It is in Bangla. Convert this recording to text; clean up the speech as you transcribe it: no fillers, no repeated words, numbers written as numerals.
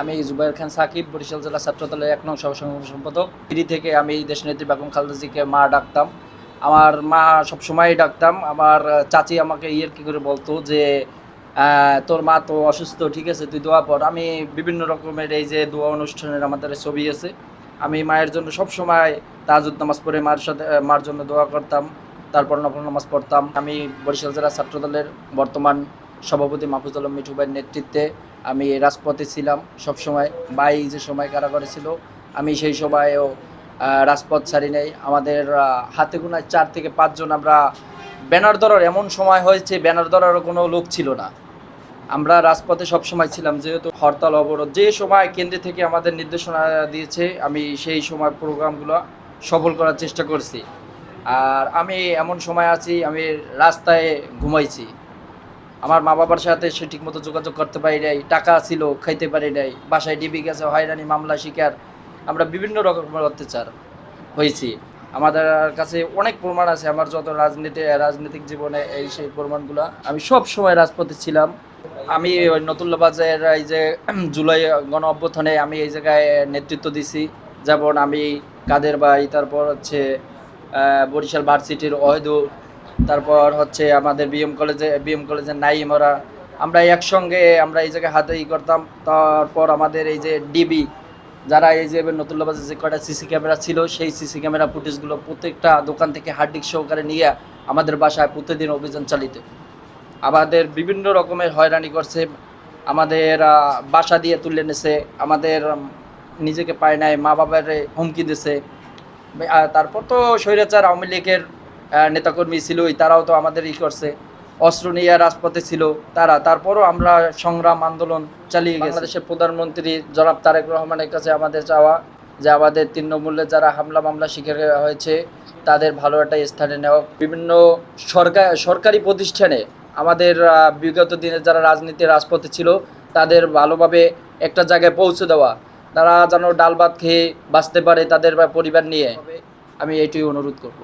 আমি জুবাইর খান সাকিব, বরিশাল জেলা ছাত্রদলের ১ নং সহসংগঠন সম্পাদক। পিড়ি থেকে আমি দেশনেত্রী বেগম খালেদা জিকে মা ডাকতাম। আমার মা সবসময়ই ডাকতাম। আমার চাচি আমাকে কি করে বলতো যে, "তোর মা তো অসুস্থ, ঠিক আছে? তুই দোয়া পড়।" আমি বিভিন্ন রকমের এই যে দোয়া অনুষ্ঠানের আমাদের ছবি আছে। আমি মায়ের জন্য সবসময় তাহাজ্জুদ নামাজ পড়ে মার জন্য দোয়া করতাম। তারপর নফল নামাজ পড়তাম। আমি বরিশাল জেলা ছাত্রদলের বর্তমান সভাপতি মাহফুজুল আলম মিঠু ভাইয়ের নেতৃত্বে আমি রাজপথে ছিলাম সবসময়। ভাই যে সময় কারাগারে ছিল, আমি সেই সময়েও রাজপথ ছাড়ি নাই। আমাদের হাতে গোনা ৪ থেকে ৫ জন আমরা ব্যানার ধরার এমন সময় হয়েছে, ব্যানার ধরারও কোনো লোক ছিল না। আমরা রাজপথে সবসময় ছিলাম, যেহেতু হরতাল অবরোধ যে সময় কেন্দ্র থেকে আমাদের নির্দেশনা দিয়েছে, আমি সেই সময় প্রোগ্রামগুলো সফল করার চেষ্টা করছি। আর আমি এমন সময় আছি, আমি রাস্তায় ঘুমাইছি। আমার মা বাবার সাথে সে ঠিকমতো যোগাযোগ করতে পারি নাই, টাকা ছিল খাইতে পারি নাই, বাসায় ডিবি গেছে, হয়রানি মামলা শিকার, আমরা বিভিন্ন রকমের অত্যাচার হয়েছি। আমাদের কাছে অনেক প্রমাণ আছে, আমার যত রাজনৈতিক জীবনে এই সেই প্রমাণগুলো। আমি সব সময় রাজপথে ছিলাম। আমি ওই নতুল্লা বাজারের এই যে জুলাই গণ অভ্যুত্থানে আমি এই জায়গায় নেতৃত্ব দিছি। যেমন আমি কাদের ভাই, তারপর হচ্ছে বরিশাল ভার্সিটির অহেদুর, তারপর হচ্ছে আমাদের বিএম কলেজের নাইম, ওরা আমরা একসঙ্গে আমরা এই জায়গায় হাতে করতাম। তারপর আমাদের এই যে ডিবি, যারা এই যে নতুল্লা বাজার যে কয়টা সিসি ক্যামেরা ছিল, সেই সিসি ক্যামেরা ফুটেজগুলো প্রত্যেকটা দোকান থেকে হার্ড ডিস্ক সহকারে নিয়ে আমাদের বাসায় প্রতিদিন অভিযান চালিত। আমাদের বিভিন্ন রকমের হয়রানি করছে, আমাদের বাসা দিয়ে তুলে নিছে, আমাদের নিজেকে পায় নাই, মা বাবার হুমকি দিছে। তারপর তো স্বৈরাচার আওয়ামী লীগের নেতাকর্মী ছিলই, তারাও তো আমাদের করছে, অস্ত্র নিয়ে রাজপথে ছিল তারা। তারপরও আমরা সংগ্রাম আন্দোলন চালিয়ে গেছি। বাংলাদেশের প্রধানমন্ত্রী জনাব তারেক রহমানের কাছে আমাদের চাওয়া যে আমাদের তৃণমূলে যারা হামলা মামলা শিকার হয়েছে তাদের ভালো একটা স্থানে নেওয়া। বিভিন্ন সরকারি প্রতিষ্ঠানে আমাদের বিগত দিনে যারা রাজপথে ছিল তাদের ভালোভাবে একটা জায়গায় পৌঁছে দেওয়া, তারা যেন ডাল ভাত খেয়ে বাঁচতে পারে তাদের পরিবার নিয়ে। আমি এটাই অনুরোধ করব।